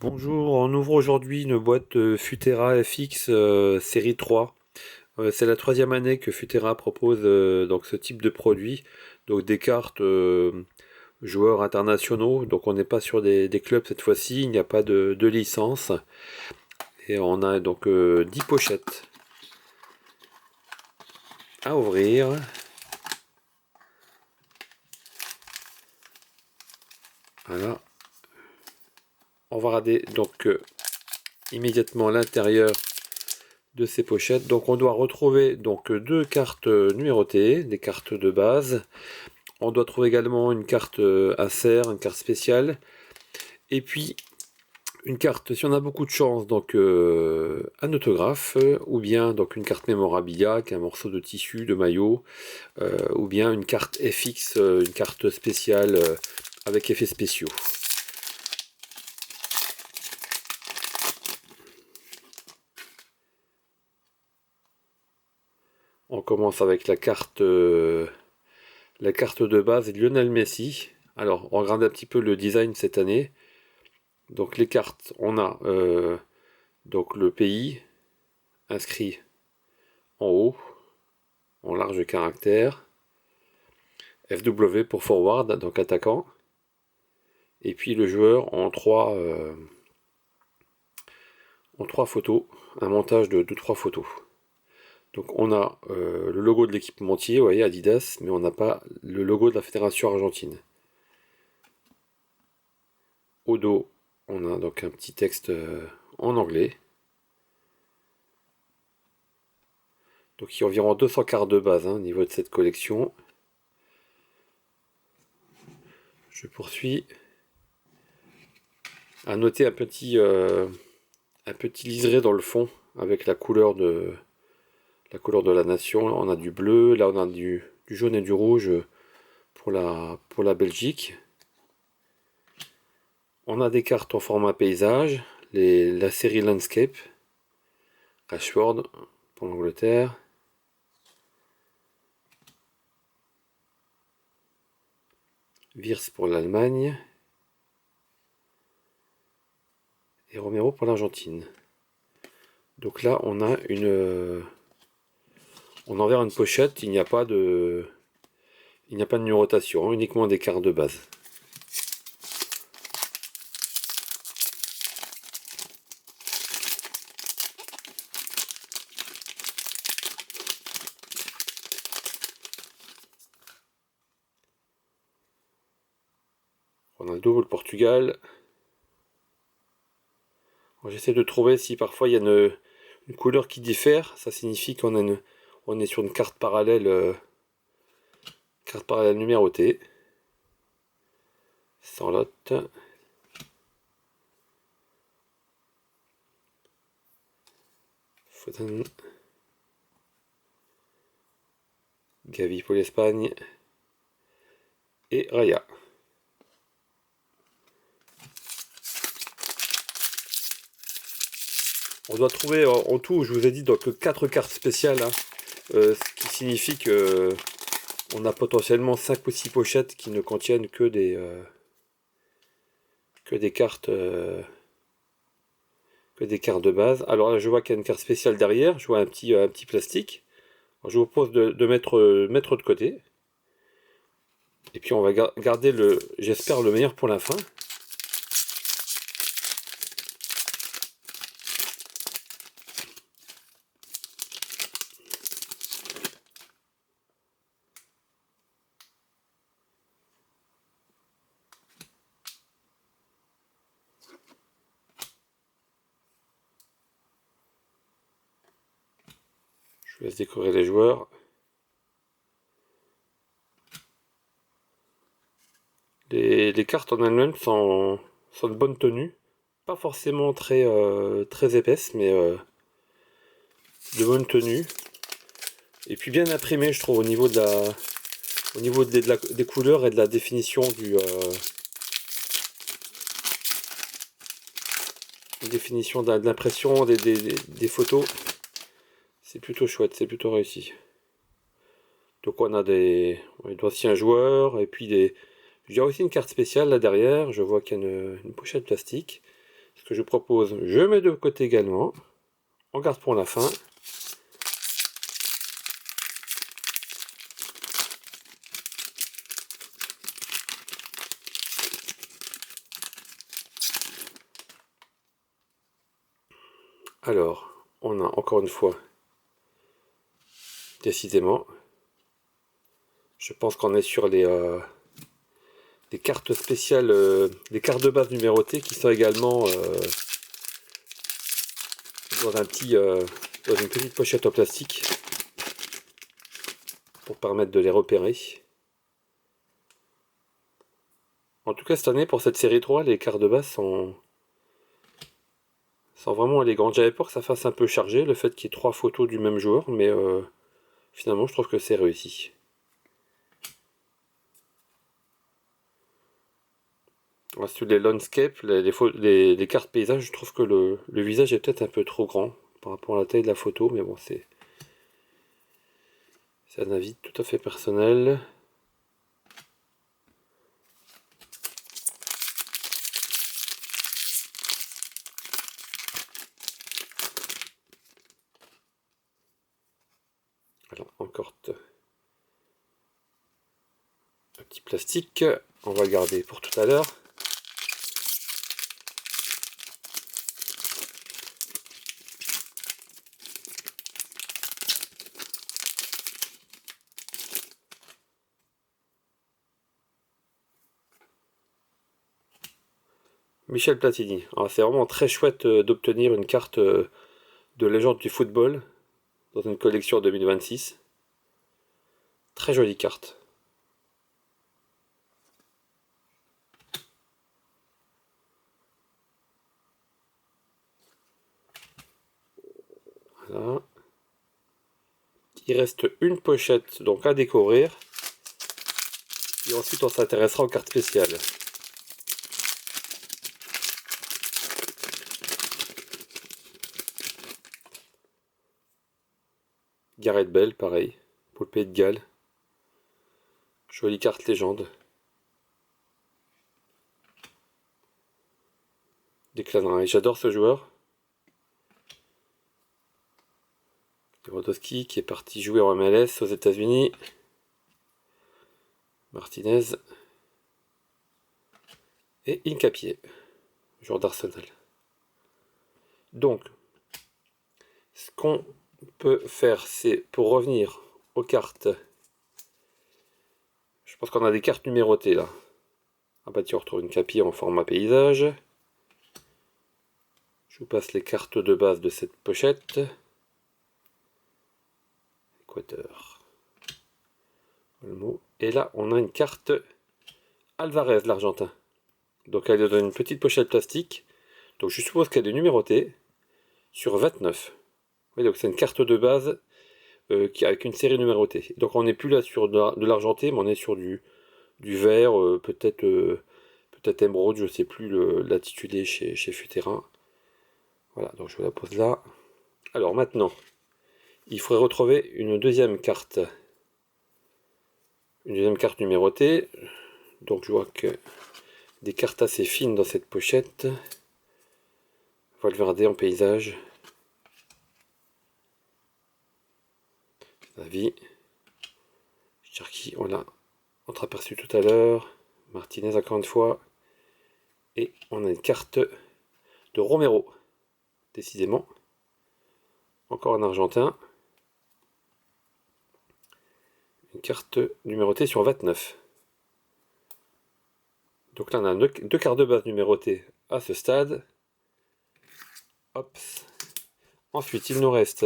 Bonjour, on ouvre aujourd'hui une boîte Futera FX série 3. C'est la troisième année que Futera propose donc ce type de produit, donc des cartes joueurs internationaux. Donc on n'est pas sur des clubs cette fois-ci, il n'y a pas de licence. Et on a donc 10 pochettes à ouvrir. Voilà, on va regarder donc immédiatement l'intérieur de ces pochettes. Donc on doit retrouver donc deux cartes numérotées, des cartes de base. On doit trouver également une carte insert, une carte spéciale. Et puis une carte, si on a beaucoup de chance, donc un autographe, ou bien donc une carte mémorabilia, un morceau de tissu, de maillot, ou bien une carte FX, une carte spéciale avec effets spéciaux. On commence avec la carte de base Lionel Messi. Alors, on regarde un petit peu le design cette année. Donc les cartes, on a donc le pays inscrit en haut, en large caractère. FW pour forward, donc attaquant. Et puis le joueur en trois photos, un montage de trois photos. Donc on a le logo de l'équipementier, vous voyez, Adidas, mais on n'a pas le logo de la Fédération Argentine. Au dos, on a donc un petit texte en anglais. Donc il y a environ 200 cartes de base au niveau de cette collection. Je poursuis. À noter un petit liseré dans le fond avec la couleur de la nation. On a du bleu, là on a du jaune et du rouge pour la Belgique. On a des cartes en format paysage, la série Landscape, Ashford pour l'Angleterre. Virs pour l'Allemagne. Et Romero pour l'Argentine. Donc là on a on envers une pochette, il n'y a pas de numérotation, uniquement des cartes de base. Ronaldo, le Portugal. J'essaie de trouver si parfois il y a une couleur qui diffère. Ça signifie on est sur une carte parallèle numérotée. Sans lot. Foden. Gavi pour l'Espagne. Et Raya. On doit trouver en tout, je vous ai dit, donc 4 cartes spéciales, ce qui signifie que on a potentiellement 5 ou 6 pochettes qui ne contiennent que des cartes de base. Alors là, je vois qu'il y a une carte spéciale derrière, je vois un petit plastique. Alors, je vous propose de mettre de côté. Et puis on va garder j'espère, le meilleur pour la fin. Je vous laisse découvrir les joueurs. Les cartes en elles-mêmes sont de bonne tenue. Pas forcément très épaisses, mais de bonne tenue. Et puis bien imprimé, je trouve, au niveau des couleurs et de la définition de l'impression des photos. C'est plutôt chouette, c'est plutôt réussi. Donc on a d'anciens joueurs, et puis il y a aussi une carte spéciale là derrière. Je vois qu'il y a une pochette plastique. Ce que je propose, je mets de côté également. On garde pour la fin. Alors, on a encore une fois, décidément, je pense qu'on est sur les cartes spéciales, les cartes de base numérotées qui sont également dans dans une petite pochette en plastique pour permettre de les repérer. En tout cas, cette année, pour cette série 3, les cartes de base sont vraiment élégantes. J'avais peur que ça fasse un peu chargé, le fait qu'il y ait 3 photos du même joueur, mais finalement, je trouve que c'est réussi. Sur les landscapes, les cartes paysages, je trouve que le visage est peut-être un peu trop grand par rapport à la taille de la photo, mais bon, c'est un avis tout à fait personnel. Alors, encore un petit plastique, on va le garder pour tout à l'heure. Michel Platini. C'est vraiment très chouette d'obtenir une carte de légende du football dans une collection 2026. Très jolie carte. Voilà. Il reste une pochette donc à découvrir. Et ensuite on s'intéressera aux cartes spéciales. Gareth Bale, pareil, pour le Pays de Galles. Jolie carte légende. Declan Rice, j'adore ce joueur. Lewandowski qui est parti jouer en MLS aux États-Unis. Martinez. Et Hincapié, joueur d'Arsenal. Donc, ce qu'on peut faire, c'est pour revenir aux cartes. Je pense qu'on a des cartes numérotées là. Ah bah tiens, on retrouve une capi en format paysage. Je vous passe les cartes de base de cette pochette. Équateur. Et là, on a une carte Alvarez, l'Argentin. Donc elle est dans une petite pochette plastique. Donc je suppose qu'elle est numérotée sur 29. Oui, donc c'est une carte de base avec une série numérotée. Donc on n'est plus là sur de l'argenté, mais on est sur du vert, peut-être émeraude, je ne sais plus l'intitulé chez Futerra. Voilà, donc je la pose là. Alors maintenant, il faudrait retrouver une deuxième carte. Une deuxième carte numérotée. Donc je vois que des cartes assez fines dans cette pochette. Valverde en paysage. Avis. Cherki, on l'a entreaperçu tout à l'heure. Martinez encore une fois. Et on a une carte de Romero. Décidément. Encore un Argentin. Une carte numérotée sur 29. Donc là on a deux cartes de base numérotées à ce stade. Hop. Ensuite il nous reste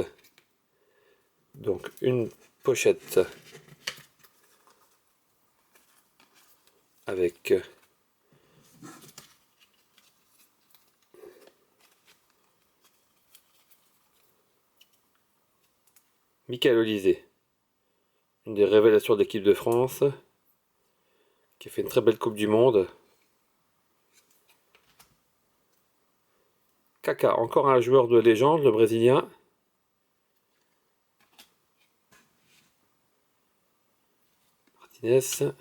donc une pochette avec Michael Olise, une des révélations de l'équipe de France, qui a fait une très belle Coupe du Monde. Kaka, encore un joueur de légende, le Brésilien. Martinez.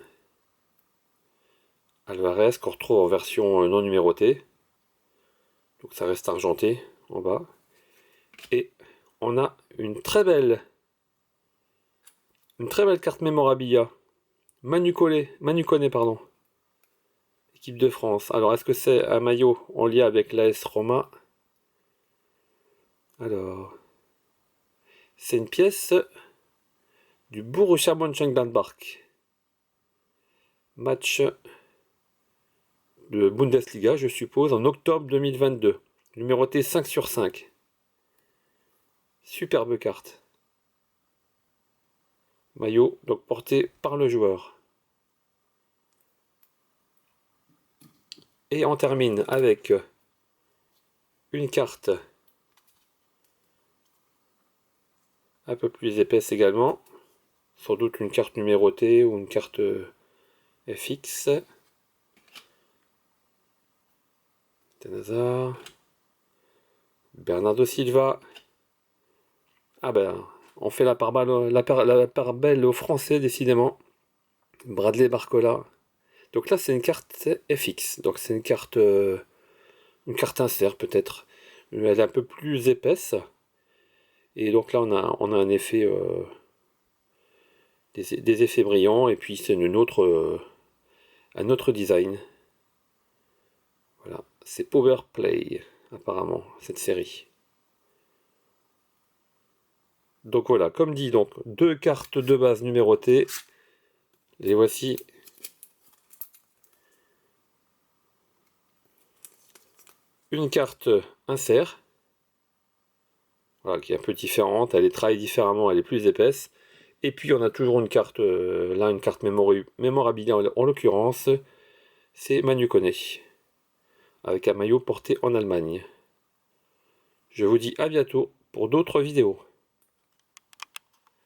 Alvarez, qu'on retrouve en version non numérotée. Donc ça reste argenté en bas. Et on a une très belle carte mémorabilia. Manu Koné, pardon. Équipe de France. Alors, est-ce que c'est un maillot en lien avec l'AS Roma? Alors, c'est une pièce du Borussia Mönchengladbach. Match de Bundesliga, je suppose, en octobre 2022. Numéroté 5/5. Superbe carte. Maillot, donc porté par le joueur. Et on termine avec une carte un peu plus épaisse également. Sans doute une carte numérotée ou une carte FX. Tanazar. Bernardo Silva. Ah ben, on fait la part belle aux Français, décidément. Bradley Barcola. Donc là, c'est une carte FX. Donc c'est une carte insert peut-être. Elle est un peu plus épaisse. Et donc là, on a un effet, des effets brillants. Et puis c'est un autre design. Voilà, c'est Power Play, apparemment, cette série. Donc voilà, comme dit, donc 2 cartes de base numérotées. Les voici. Une carte insert. Voilà, qui est un peu différente. Elle est travaillée différemment, elle est plus épaisse. Et puis on a toujours une carte, là une carte mémorabilia en l'occurrence. C'est Manu Koné. Avec un maillot porté en Allemagne. Je vous dis à bientôt pour d'autres vidéos.